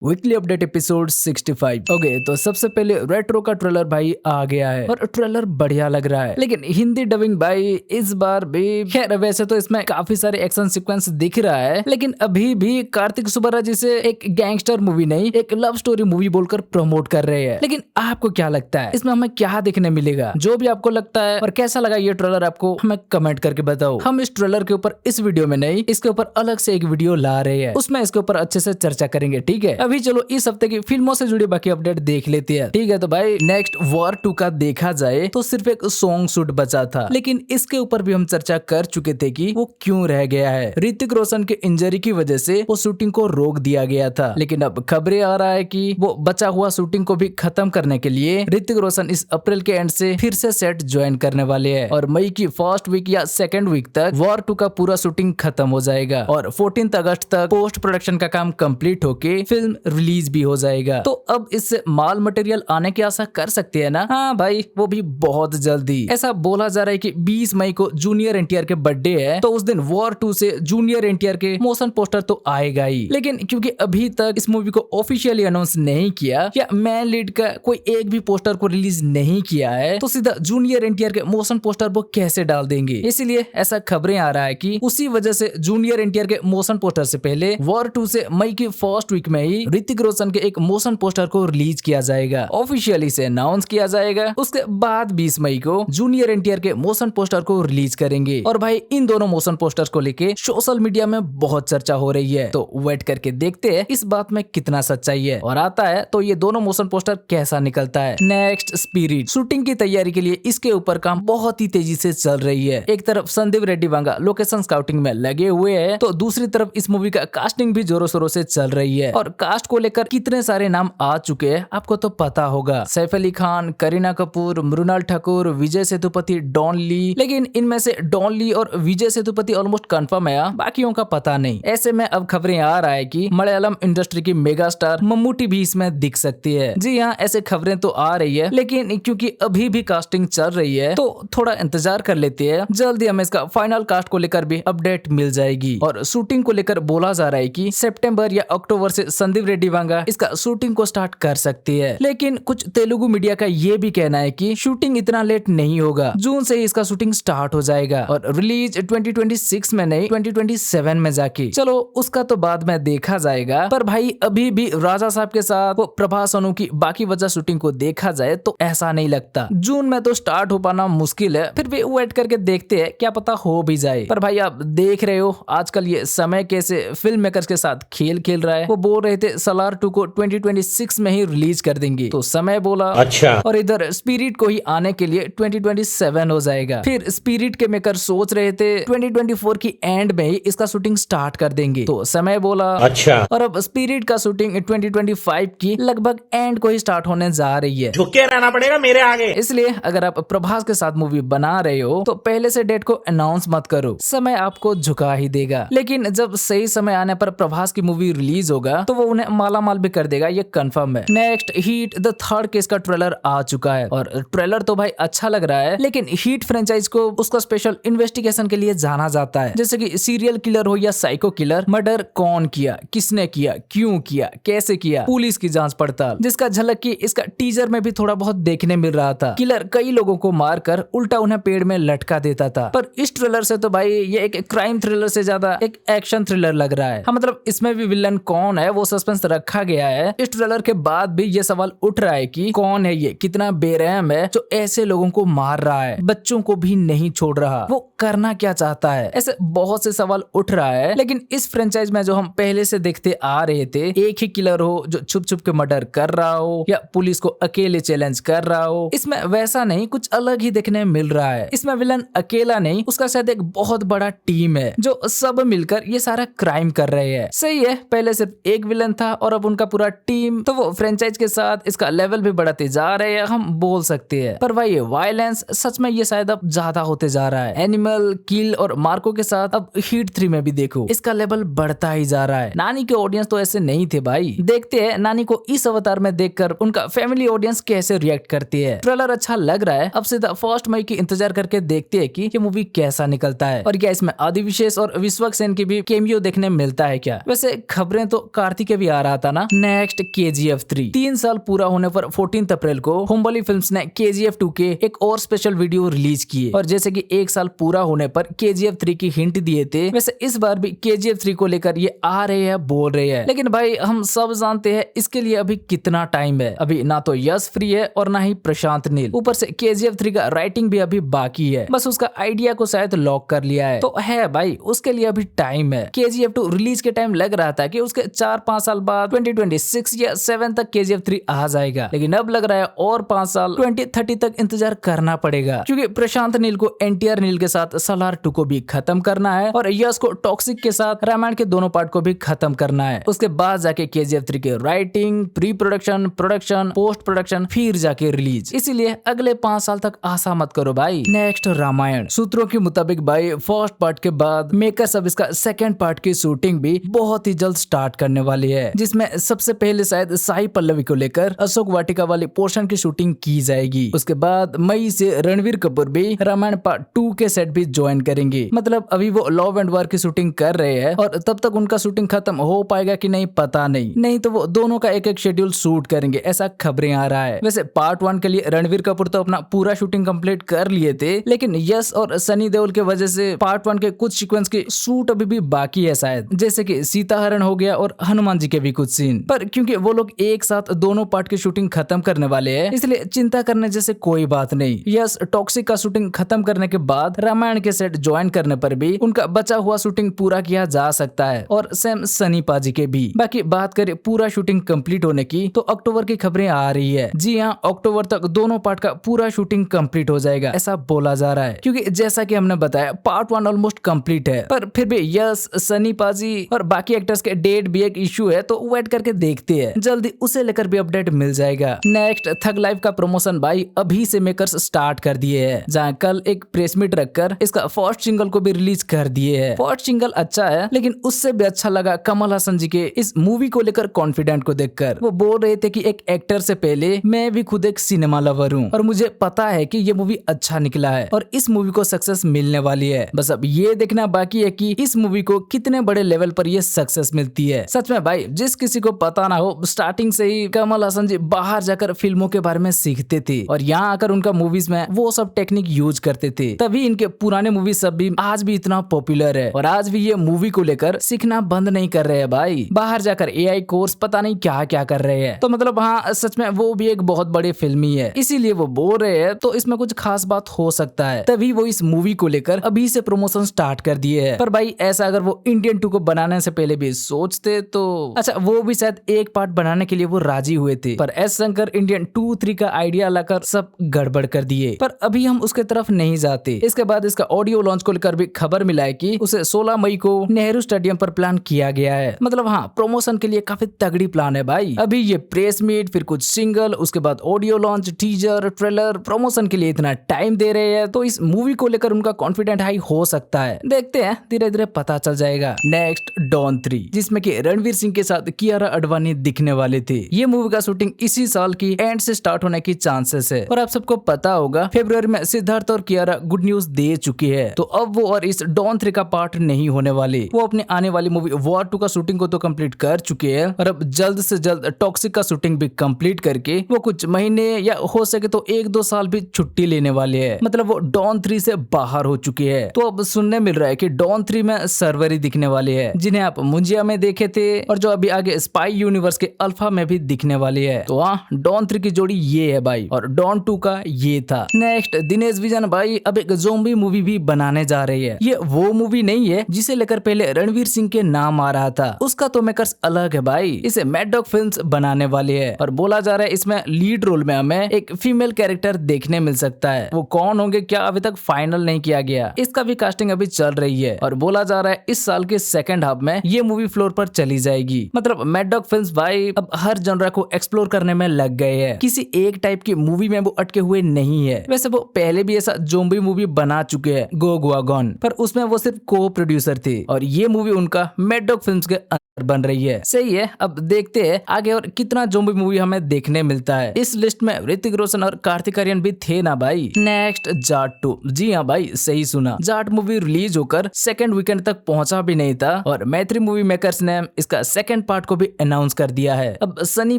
Weekly update episode 65। Okay, तो सबसे पहले रेट्रो का ट्रेलर भाई आ गया है और ट्रेलर बढ़िया लग रहा है, लेकिन हिंदी डबिंग भाई इस बार भी खैर वैसे तो इसमें काफी सारे एक्शन सीक्वेंस दिख रहा है, लेकिन अभी भी कार्तिक सुब्बरा जी से एक गैंगस्टर मूवी नहीं एक लव स्टोरी मूवी बोलकर प्रमोट कर रहे हैं। लेकिन आपको क्या लगता है इसमें हमें क्या देखने मिलेगा? जो भी आपको लगता है और कैसा लगा ये ट्रेलर आपको हमें कमेंट करके बताओ। हम इस ट्रेलर के ऊपर इस वीडियो में नहीं, इसके ऊपर अलग से एक वीडियो ला रहे हैं, उसमें इसके ऊपर अच्छे से चर्चा करेंगे। ठीक है, अभी चलो इस हफ्ते की फिल्मों से जुड़ी बाकी अपडेट देख लेते हैं। ठीक है, तो भाई नेक्स्ट वॉर 2 का देखा जाए तो सिर्फ एक सॉन्ग शूट बचा था, लेकिन इसके ऊपर भी हम चर्चा कर चुके थे कि वो क्यों रह गया है। ऋतिक रोशन के इंजरी की वजह से वो शूटिंग को रोक दिया गया था, लेकिन अब खबरें आ रहा है कि वो बचा हुआ शूटिंग को भी खत्म करने के लिए ऋतिक रोशन इस अप्रैल के एंड से फिर से सेट ज्वाइन करने वाले हैं और मई की फर्स्ट वीक या सेकेंड वीक तक वॉर 2 का पूरा शूटिंग खत्म हो जाएगा और 14 अगस्त तक पोस्ट प्रोडक्शन का काम कंप्लीट होके फिल्म रिलीज भी हो जाएगा। तो अब इससे माल मटेरियल आने की आशा कर सकते हैं ना? हाँ भाई, वो भी बहुत जल्दी। ऐसा बोला जा रहा है कि 20 मई को जूनियर एनटीआर के बर्थडे है, तो उस दिन वॉर 2 से जूनियर एनटीआर के मोशन पोस्टर तो आएगा ही, लेकिन क्योंकि अभी तक इस मूवी को ऑफिशियली अनाउंस नहीं किया या मैन लीड का कोई एक भी पोस्टर को रिलीज नहीं किया है, तो सीधा जूनियर एनटीआर के मोशन पोस्टर वो कैसे डाल देंगे? इसलिए ऐसा खबरें आ रहा है कि उसी वजह से जूनियर एनटीआर के मोशन पोस्टर से पहले वॉर 2 से मई की फर्स्ट वीक में ही ऋतिक रोशन के एक मोशन पोस्टर को रिलीज किया जाएगा, ऑफिशियली से अनाउंस किया जाएगा। उसके बाद 20 मई को जूनियर एनटीआर के मोशन पोस्टर को रिलीज करेंगे और भाई इन दोनों मोशन पोस्टर्स को लेके सोशल मीडिया में बहुत चर्चा हो रही है, तो वेट करके देखते हैं इस बात में कितना सच्चाई है और आता है तो ये दोनों मोशन पोस्टर कैसा निकलता है। नेक्स्ट स्पिरिट शूटिंग की तैयारी के लिए इसके ऊपर काम बहुत ही तेजी से चल रही है। एक तरफ संदीप रेड्डी वांगा लोकेशन स्काउटिंग में लगे हुए हैं, तो दूसरी तरफ इस मूवी का कास्टिंग भी जोरों शोरों से चल रही है और कास्ट को लेकर कितने सारे नाम आ चुके हैं आपको तो पता होगा। सैफ अली खान, करीना कपूर, मृणाल ठाकुर, विजय सेतुपति, डॉन ली, लेकिन इनमें से डॉन ली और विजय सेतुपति ऑलमोस्ट कंफर्म है, बाकियों का पता नहीं। ऐसे में अब खबरें आ रहा है कि मलयालम इंडस्ट्री की मेगा स्टार मम्मूटी भी इसमें दिख सकती है। जी हाँ, ऐसे खबरें तो आ रही है, लेकिन क्योंकि अभी भी कास्टिंग चल रही है तो थोड़ा इंतजार कर लेते हैं, जल्दी हमें इसका फाइनल कास्ट को लेकर भी अपडेट मिल जाएगी। और शूटिंग को लेकर बोला जा रहा है कि सितंबर या अक्टूबर से संदीप रेड्डी वांगा इसका शूटिंग को स्टार्ट कर सकती है, लेकिन कुछ तेलुगु मीडिया का ये भी कहना है कि शूटिंग इतना लेट नहीं होगा, जून से ही इसका शूटिंग स्टार्ट हो जाएगा और रिलीज 2026 में नहीं 2027 में जाके। चलो उसका तो बाद में देखा जाएगा, पर भाई अभी भी राजा साहब के साथ वो प्रभास अनु की बाकी वजह शूटिंग को देखा जाए तो ऐसा नहीं लगता जून में तो स्टार्ट हो पाना मुश्किल है, फिर भी वेट करके देखते हैं, क्या पता हो भी जाए। पर भाई आप देख रहे हो आजकल ये समय कैसे फिल्म मेकर्स के साथ खेल रहा है। वो बोल रहे थे सलार 2 को 2026 में ही रिलीज कर देंगे, तो समय बोला अच्छा, और इधर स्पिरिट को ही आने के लिए 2027 हो जाएगा। फिर स्पिरिट के मेकर सोच रहे थे 2024 की एंड में ही इसका शूटिंग स्टार्ट कर देंगे, तो समय बोला अच्छा, और अब स्पिरिट का शूटिंग 2025 की लगभग एंड को ही स्टार्ट होने जा रही है। झुके रहना पड़ेगा मेरे आगे। इसलिए अगर आप प्रभास के साथ मूवी बना रहे हो तो पहले से डेट को अनाउंस मत करो, समय आपको झुका ही देगा। लेकिन जब सही समय आने पर प्रभास की मूवी रिलीज होगा तो वो उन्हें माला माल भी कर देगा, ये कंफर्म है। Next heat the third case का ट्रेलर आ चुका है और ट्रेलर तो भाई अच्छा लग रहा है, लेकिन हीट फ्रेंचाइज को उसका स्पेशल इन्वेस्टिगेशन के लिए जाना जाता है, जैसे कि सीरियल किलर हो या साइको किलर, मर्डर कौन किया, किसने किया, क्यों किया, कैसे किया, पुलिस की जांच पड़ताल, जिसका झलक की इसका टीजर में भी थोड़ा बहुत देखने मिल रहा था। किलर कई लोगों को मारकर उल्टा उन्हें पेड़ में लटका देता था, पर इस ट्रेलर से तो भाई ये एक क्राइम थ्रिलर से ज्यादा एक एक्शन थ्रिलर लग रहा है। हाँ, मतलब इसमें भी विलन कौन है वो सस्पेंस रखा गया है। इस ट्रेलर के बाद भी ये सवाल उठ रहा है कि कौन है ये, कितना बेरहम है जो ऐसे लोगों को मार रहा है, बच्चों को भी नहीं छोड़ रहा, वो करना क्या चाहता है? ऐसे बहुत से सवाल उठ रहा है। लेकिन इस फ्रेंचाइज में जो हम पहले से देखते आ रहे थे, एक ही किलर हो जो छुप छुप के मर्डर कर रहा हो या पुलिस को अकेले चैलेंज कर रहा हो, इसमें वैसा नहीं, कुछ अलग ही देखने मिल रहा है। इसमें विलन अकेला नहीं, उसका शायद एक बहुत बड़ा टीम है जो सब मिलकर ये सारा क्राइम कर रहे हैं। सही है, पहले सिर्फ एक विलन था और अब उनका पूरा टीम, तो वो फ्रेंचाइज के साथ इसका लेवल भी बढ़ाते जा रहे हैं, हम बोल सकते हैं। पर भाई वायलेंस सच में ये शायद अब ज्यादा होते जा रहा है। एनिमल, किल और मार्को के साथ अब हीट 3 में भी देखो इसका लेवल बढ़ता ही जा रहा है। नानी के ऑडियंस तो ऐसे नहीं थे भाई, देखते हैं नानी को इस अवतार में देखकर उनका फैमिली ऑडियंस कैसे रिएक्ट करती है। ट्रेलर अच्छा लग रहा है, अब सीधा 1 मई की इंतजार करके देखते हैं कि ये मूवी कैसा निकलता है और क्या इसमें आदि विशेष और विश्वक सेन की भी कैमियो देखने मिलता है क्या। वैसे खबरें तो कार्तिकेय भी आ रहा था ना। नेक्स्ट KGF 3 3 साल पूरा होने पर 14 अप्रैल को हुम्बली फिल्म्स ने KGF 2 के एक और स्पेशल वीडियो रिलीज किए और जैसे कि 1 साल पूरा होने पर KGF 3 की हिंट दिए थे, वैसे इस बार भी KGF 3 को लेकर ये आ रहे हैं, बोल रहे हैं। लेकिन भाई हम सब जानते हैं इसके लिए अभी कितना टाइम है। अभी ना तो यश फ्री है और ना ही प्रशांत नील, ऊपर से KGF 3 का राइटिंग भी अभी बाकी है, बस उसका आइडिया को शायद लॉक कर लिया है। तो है भाई, उसके लिए अभी टाइम है। KGF 2 रिलीज के टाइम लग रहा था कि उसके 4-5 साल बाद 2026 या 7 तक KGF 3 आ जाएगा, लेकिन अब लग रहा है और 5 साल 2030 तक इंतजार करना पड़ेगा, क्योंकि प्रशांत नील को NTR नील के साथ सालार 2 को भी खत्म करना है और यश को टॉक्सिक के साथ रामायण के दोनों पार्ट को भी खत्म करना है। उसके बाद जाके KGF 3 के writing, pre production, production, post production, फिर जाके रिलीज। इसीलिए अगले 5 साल तक आशा मत करो भाई। नेक्स्ट रामायण। सूत्रों के मुताबिक भाई फर्स्ट पार्ट के बाद मेकर्स अब इसका सेकंड पार्ट की शूटिंग भी बहुत ही जल्द स्टार्ट करने वाली है, जिसमें सबसे पहले शायद साई पल्लवी को लेकर अशोक वाटिका वाली पोर्शन की शूटिंग की जाएगी। उसके बाद मई से रणवीर कपूर भी रामायण पार्ट 2 के सेट भी ज्वाइन करेंगे। मतलब अभी वो लव एंड वॉर की शूटिंग कर रहे हैं और तब तक उनका शूटिंग खत्म हो पाएगा कि नहीं पता नहीं तो वो दोनों का एक शेड्यूल शूट करेंगे, ऐसा खबरें आ रहा है। वैसे पार्ट 1 के लिए रणवीर कपूर तो अपना पूरा शूटिंग कंप्लीट कर लिए थे, लेकिन यश और सनी देओल के वजह से पार्ट 1 के कुछ सीक्वेंस के शूट अभी भी बाकी है शायद, जैसे कि सीता हरण हो गया और हनुमान जी के भी कुछ सीन। पर क्योंकि वो लोग एक साथ दोनों पार्ट की शूटिंग खत्म करने वाले हैं, इसलिए चिंता करने जैसे कोई बात नहीं। यस टॉक्सिक का शूटिंग खत्म करने के बाद रामायण के सेट ज्वाइन करने पर भी उनका बचा हुआ शूटिंग पूरा किया जा सकता है, और सेम सनी पाजी के भी। बाकी बात करें पूरा शूटिंग कंप्लीट होने की, तो अक्टूबर की खबरें आ रही है। जी हाँ, अक्टूबर तक दोनों पार्ट का पूरा शूटिंग कंप्लीट हो जाएगा, ऐसा बोला जा रहा है। क्योंकि जैसा कि हमने बताया पार्ट 1 ऑलमोस्ट कंप्लीट है, पर फिर भी यस, सनी पाजी और बाकी एक्टर्स के डेट भी एक इश्यू है, तो वेट करके देखते हैं, जल्दी उसे लेकर भी अपडेट मिल जाएगा। नेक्स्ट थग लाइफ का प्रमोशन भाई अभी से मेकर्स स्टार्ट कर दिए हैं, जहाँ कल एक प्रेस मीट रखकर इसका फर्स्ट सिंगल को भी रिलीज कर दिए है। फर्स्ट सिंगल अच्छा है, लेकिन उससे भी अच्छा लगा कमल हसन जी के इस मूवी को लेकर कॉन्फिडेंट को देखकर। वो बोल रहे थे कि एक एक्टर से पहले मैं भी खुद एक सिनेमा लवर हूँ और मुझे पता है कि ये मूवी अच्छा निकला है और इस मूवी को सक्सेस मिलने वाली है। बस अब ये देखना बाकी है कि इस मूवी को कितने बड़े लेवल पर ये सक्सेस मिलती है। सच में भाई, जिस किसी को पता ना हो, स्टार्टिंग से ही कमल हसन जी बाहर जाकर फिल्मों के बारे में सीखते थे और यहाँ आकर उनका मूवीज में वो सब टेक्निक यूज करते थे, तभी इनके पुराने मूवी सब भी आज भी इतना पॉपुलर है और आज भी ये मूवी को लेकर सीखना बंद नहीं कर रहे हैं भाई। बाहर जाकर AI कोर्स पता नहीं क्या क्या कर रहे हैं। तो मतलब हाँ, सच में वो भी एक बहुत बड़ी फिल्म ही है, इसीलिए वो बोल रहे हैं, तो इसमें कुछ खास बात हो सकता है, तभी वो इस मूवी को लेकर अभी से प्रमोशन स्टार्ट कर दिए है। पर भाई ऐसा अगर वो इंडियन 2 को बनाने से पहले भी सोचते तो अच्छा, वो भी शायद एक पार्ट बनाने के लिए वो राजी हुए थे, पर एस शंकर इंडियन 2-3 का आइडिया लाकर सब गड़बड़ कर दिए। पर अभी हम उसके तरफ नहीं जाते। इसके बाद इसका ऑडियो लॉन्च को लेकर भी खबर मिला है कि उसे 16 मई को नेहरू स्टेडियम पर प्लान किया गया है। मतलब हाँ, प्रमोशन के लिए काफी तगड़ी प्लान है भाई। अभी ये प्रेस मीट, फिर कुछ सिंगल, उसके बाद audio launch, teaser, trailer, promotion के लिए इतना टाइम दे रहे हैं, तो इस मूवी को लेकर उनका कॉन्फिडेंट हाई हो सकता है। देखते हैं, धीरे धीरे पता चल जाएगा। नेक्स्ट डॉन 3, जिसमें कि रणवीर सिंह के साथ कियारा अडवाणी दिखने वाले थे। ये मूवी का शूटिंग इसी साल की एंड से स्टार्ट होने की चांसेस है, और आप सबको पता होगा फरवरी में सिद्धार्थ और कियारा गुड न्यूज दे चुकी है, तो अब वो और इस डॉन 3 का पार्ट नहीं होने वाले। वो अपनी आने वाली मूवी वॉर 2 का शूटिंग को तो कंप्लीट कर चुके हैं, और अब जल्द से जल्द टॉक्सिक का शूटिंग भी कंप्लीट करके वो कुछ महीने या हो सके तो 1-2 साल भी छुट्टी लेने वाले हैं। मतलब वो डॉन 3 से बाहर हो चुके हैं। तो अब सुनने मिल रहा है कि डॉन 3 में सर्वर ही दिखने वाले हैं, जिन्हें आप मुंजिया में देखे थे और जो अभी आगे स्पाई यूनिवर्स के अल्फा में भी दिखने वाली है। तो हाँ, डॉन 3 की जोड़ी ये है भाई, और डॉन 2 का ये था। नेक्स्ट दिनेश विजन भाई अब एक ज़ोंबी मूवी भी बनाने जा रही है। ये वो मूवी नहीं है जिसे लेकर पहले रणवीर सिंह के नाम आ रहा था, उसका तो मेकर्स अलग है भाई। इसे मैड डॉग फिल्म्स बनाने वाली है, और बोला जा रहा है इसमें लीड रोल में हमें एक फीमेल कैरेक्टर देखने मिल सकता है। वो कौन होंगे क्या अभी तक फाइनल नहीं किया गया, इसका भी कास्टिंग अभी चल रही है, और बोला जा रहा है इस साल के सेकंड हाफ में ये मूवी फ्लोर पर चली जाएगी। मतलब मैड डॉग फिल्म्स भाई अब हर जनरा को एक्सप्लोर करने में लग गए हैं, किसी एक टाइप की मूवी में वो अटके हुए नहीं है। वैसे वो पहले भी ऐसा ज़ोंबी मूवी बना चुके हैं, गो गोवा गॉन, पर उसमें वो सिर्फ को प्रोड्यूसर थे, और ये मूवी उनका मैड डॉग फिल्म्स के बन रही है। सही है, अब देखते हैं आगे और कितना ज़ॉम्बी मूवी हमें देखने मिलता है। इस लिस्ट में ऋतिक रोशन और कार्तिक आर्यन भी थे ना भाई। नेक्स्ट जाट 2। जी हाँ भाई, सही सुना। जाट मूवी रिलीज होकर सेकंड वीकेंड तक पहुंचा भी नहीं था और मैत्री मूवी मेकर्स ने इसका सेकंड पार्ट को भी अनाउंस कर दिया है। अब सनी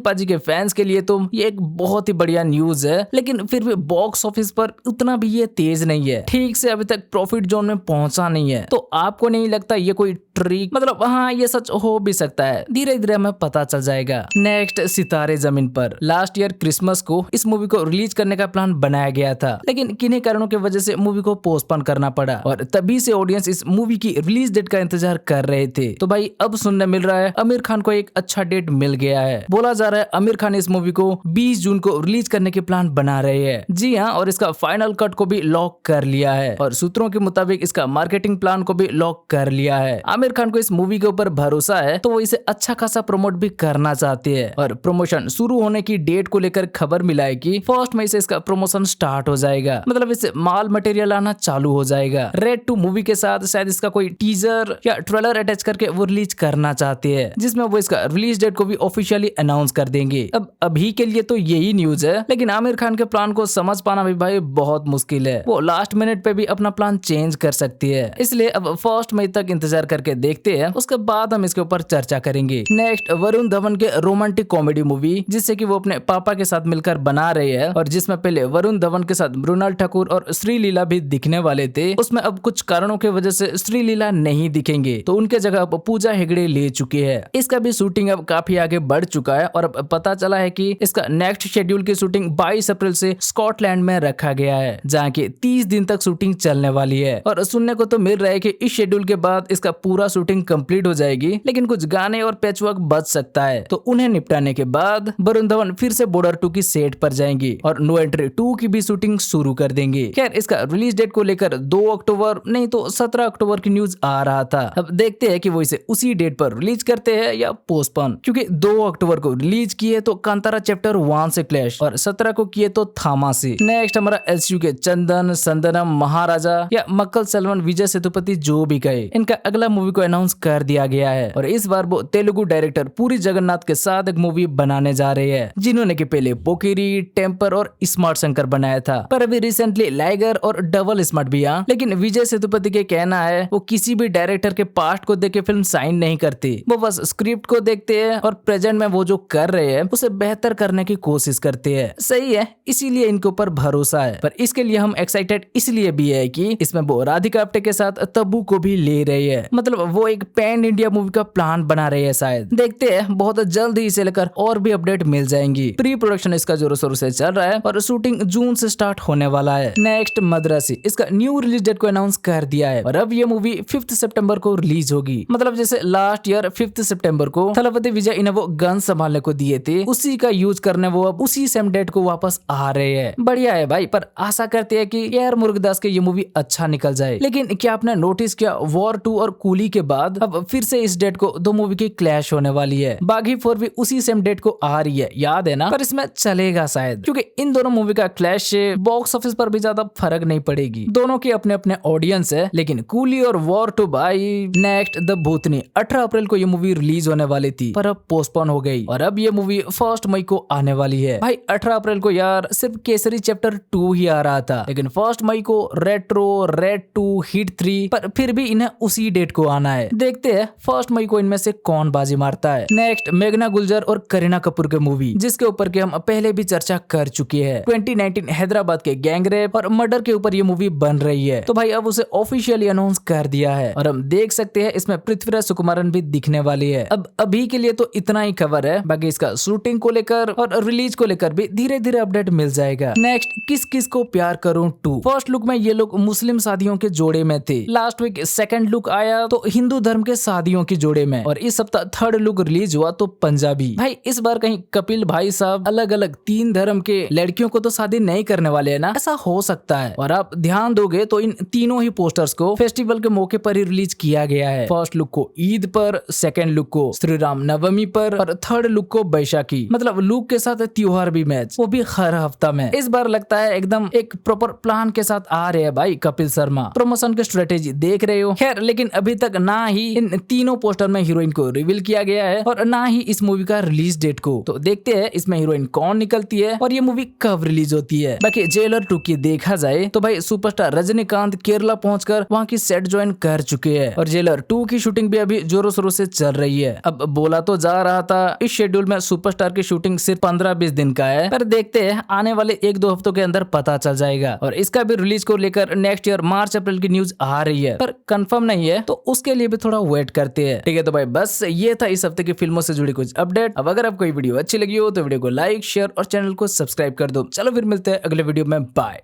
पाजी के फैंस के लिए तो ये एक बहुत ही बढ़िया न्यूज है, लेकिन फिर भी बॉक्स ऑफिस पर उतना भी ये तेज नहीं है, ठीक से अभी तक प्रॉफिट जोन में पहुंचा नहीं है। तो आपको नहीं लगता ये कोई ट्रिक, मतलब हाँ ये सच हो भी सकता है, धीरे धीरे हमें पता चल जाएगा। नेक्स्ट सितारे जमीन पर। लास्ट ईयर क्रिसमस को इस मूवी को रिलीज करने का प्लान बनाया गया था, लेकिन किन्हीं कारणों की वजह से मूवी को पोस्टपोन करना पड़ा और तभी से ऑडियंस इस मूवी की रिलीज डेट का इंतजार कर रहे थे। तो भाई अब सुनने मिल रहा है आमिर खान को एक अच्छा डेट मिल गया है। बोला जा रहा है आमिर खान इस मूवी को 20 जून को रिलीज करने के प्लान बना रहे हैं। जी हाँ, और इसका फाइनल कट को भी लॉक कर लिया है और सूत्रों के मुताबिक इसका मार्केटिंग प्लान को भी लॉक कर लिया है। आमिर खान को इस मूवी के ऊपर भरोसा है, तो वो इसे अच्छा खासा प्रमोट भी करना चाहते हैं और प्रमोशन शुरू होने की डेट को लेकर खबर मिला है कि 1 मई से इसका प्रमोशन स्टार्ट हो जाएगा, मतलब इससे माल मटेरियल आना चालू हो जाएगा। रेड 2 मूवी के साथ शायद इसका कोई टीजर या ट्रेलर अटैच करके वो रिलीज करना चाहते हैं, जिसमें वो इसका रिलीज डेट को भी ऑफिशियली अनाउंस कर देंगे। अब अभी के लिए तो यही न्यूज है, लेकिन आमिर खान के प्लान को समझ पाना भी भाई बहुत मुश्किल है। वो लास्ट मिनट पे भी अपना प्लान चेंज कर सकती है, इसलिए अब 1 मई तक इंतजार करके देखते हैं, उसके बाद हम इसके ऊपर चर्चा करेंगे। नेक्स्ट वरुण धवन के रोमांटिक कॉमेडी मूवी, जिससे कि वो अपने पापा के साथ मिलकर बना रहे हैं और जिसमें पहले वरुण धवन के साथ मृणाल ठाकुर और श्रीलीला भी दिखने वाले थे, उसमें अब कुछ कारणों की वजह से श्रीलीला नहीं दिखेंगे, तो उनके जगह अब पूजा हेगड़े ले चुके हैं। इसका भी शूटिंग अब काफी आगे बढ़ चुका है और अब पता चला है कि इसका नेक्स्ट शेड्यूल की शूटिंग 22 अप्रैल से स्कॉटलैंड में रखा गया है, जहाँ की 30 दिन तक शूटिंग चलने वाली है। और सुनने को तो मिल रहा है कि इस शेड्यूल के बाद इसका पूरा शूटिंग कंप्लीट हो जाएगी, लेकिन कुछ गाने और पैचवर्क बच सकता है, तो उन्हें निपटाने के बाद वरुण धवन फिर से बॉर्डर 2 की सेट पर जाएंगे और नो एंट्री 2 की भी शूटिंग शुरू कर देंगे। खैर, इसका रिलीज डेट को लेकर 2 अक्टूबर नहीं तो 17 अक्टूबर की न्यूज आ रहा था। अब देखते हैं कि वो इसे उसी डेट पर रिलीज करते हैं या पोस्टपोन, क्योंकि 2 अक्टूबर को रिलीज किए तो कांतारा चैप्टर 1 से क्लैश और 17 को किए तो थामा से। नेक्स्ट हमारा एसयू के चंदन, संदनम, महाराजा या मक्कल सलमान, विजय सेतुपति जो भी गए, इनका अगला मूवी को अनाउंस कर दिया गया है और इस बार वो तेलुगु डायरेक्टर पुरी जगन्नाथ के साथ एक मूवी बनाने जा रहे हैं, जिन्होंने कि पहले पोकिरी, टेम्पर और स्मार्ट शंकर बनाया था, पर अभी रिसेंटली लाइगर और डबल स्मार्ट भी आया। लेकिन विजय सेतुपति के कहना है वो किसी भी डायरेक्टर के पास्ट को देख के फिल्म साइन नहीं करते, वो बस स्क्रिप्ट को देखते हैं और प्रेजेंट में वो जो कर रहे हैं उसे बेहतर करने की कोशिश करते हैं। सही है, इसीलिए इनके ऊपर भरोसा है, पर इसके लिए हम एक्साइटेड इसलिए भी है कि इसमें वो राधिका आप्टे के साथ तब्बू को भी ले रहे हैं, मतलब वो एक पैन इंडिया मूवी का प्लान बना रहे हैं। शायद देखते हैं, बहुत जल्द ही इसे लेकर और भी अपडेट मिल जाएंगी। प्री प्रोडक्शन इसका जोरों शोरों से चल रहा है और शूटिंग जून से स्टार्ट होने वाला है। नेक्स्ट मद्रासी, इसका न्यू रिलीज डेट को अनाउंस कर दिया है और अब ये मूवी 5 सितंबर को रिलीज होगी, मतलब जैसे लास्ट ईयर 5 सितंबर को थलपति विजय इन्हें वो गन संभालने को दिए थे, उसी का यूज करने वो अब उसी सेम डेट को वापस आ रहे हैं। बढ़िया है भाई, पर आशा करते हैं कि यार मुरुगदास के ये मूवी अच्छा निकल जाए। लेकिन क्या आपने नोटिस किया, वॉर 2 और कूली के बाद अब फिर से इस डेट को 2 मूवी की क्लैश होने वाली है। बागी 4 भी उसी सेम डेट को आ रही है, याद है ना, पर इसमें चलेगा शायद, क्योंकि इन दोनों मूवी का क्लैश से बॉक्स ऑफिस पर भी ज्यादा फर्क नहीं पड़ेगी, दोनों के अपने अपने ऑडियंस है। लेकिन कूली और वॉर 2 भाई। नेक्स्ट द भूतनी, 18 अप्रैल को ये मूवी रिलीज होने वाली थी, पर अब पोस्टपोन हो गई और अब ये मूवी 1 मई को आने वाली है। भाई 18 अप्रैल को यार सिर्फ केसरी चैप्टर 2 ही आ रहा था, लेकिन 1 मई को रेट्रो, रेड 2, हिट 3, पर फिर भी इन्हें उसी डेट को आना है। देखते हैं 1 मई को इनमें से कौन बाजी मारता है। नेक्स्ट मेघना गुलजार और करीना कपूर के मूवी, जिसके ऊपर के हम पहले भी चर्चा कर चुके हैं। 2019 हैदराबाद के गैंगरेप और मर्डर के ऊपर ये मूवी बन रही है, तो भाई अब उसे ऑफिशियली अनाउंस कर दिया है और हम देख सकते हैं इसमें पृथ्वीराज सुकुमारन भी दिखने वाली है। अब अभी के लिए तो इतना ही खबर है, बाकी इसका शूटिंग को लेकर और रिलीज को लेकर भी धीरे धीरे अपडेट मिल जाएगा। नेक्स्ट किस किस को प्यार करूं 2, फर्स्ट लुक में ये लोग मुस्लिम शादियों के जोड़े में थे, लास्ट वीक सेकंड लुक आया तो हिंदू धर्म के शादियों के जोड़े में, और इस सप्ताह थर्ड लुक रिलीज हुआ तो पंजाबी। भाई इस बार कहीं कपिल भाई साहब अलग अलग 3 धर्म के लड़कियों को तो शादी नहीं करने वाले है ना, ऐसा हो सकता है। और आप ध्यान दोगे तो इन तीनों ही पोस्टर्स को फेस्टिवल के मौके पर ही रिलीज किया गया है। फर्स्ट लुक को ईद पर, सेकंड लुक को श्री राम नवमी पर और थर्ड लुक को बैशाखी, मतलब लुक के साथ त्योहार भी मैच, वो भी हर हफ्ता में। इस बार लगता है एकदम एक प्रॉपर प्लान के साथ आ रहे हैं भाई कपिल शर्मा। प्रमोशन की स्ट्रेटेजी देख रहे हो। खैर लेकिन अभी तक ना ही इन तीनों पोस्टर में इसमें हीरोइन को रिवील किया गया है और ना ही इस मूवी का रिलीज डेट को। तो देखते हैं इसमें हीरोइन कौन निकलती है और ये मूवी कब रिलीज होती है। बाकी जेलर 2 की देखा जाए तो भाई सुपरस्टार रजनीकांत केरला पहुंचकर वहां की सेट ज्वाइन कर चुके हैं और जेलर 2 की शूटिंग भी अभी जोरों शोरों से चल रही है। अब बोला तो जा रहा था इस शेड्यूल में सुपरस्टार की शूटिंग सिर्फ 15-20 दिन का है, पर देखते हैं आने वाले 1-2 हफ्तों के अंदर पता चल जाएगा। और इसका भी रिलीज को लेकर नेक्स्ट ईयर मार्च अप्रैल की न्यूज आ रही है, पर कंफर्म नहीं है, तो उसके लिए भी थोड़ा वेट करते हैं। ठीक है, तो भाई बस ये था इस हफ्ते की फिल्मों से जुड़ी कुछ अपडेट। अब अगर आपको ये वीडियो अच्छी लगी हो तो वीडियो को लाइक, शेयर और चैनल को सब्सक्राइब कर दो। चलो फिर मिलते हैं अगले वीडियो में, बाय।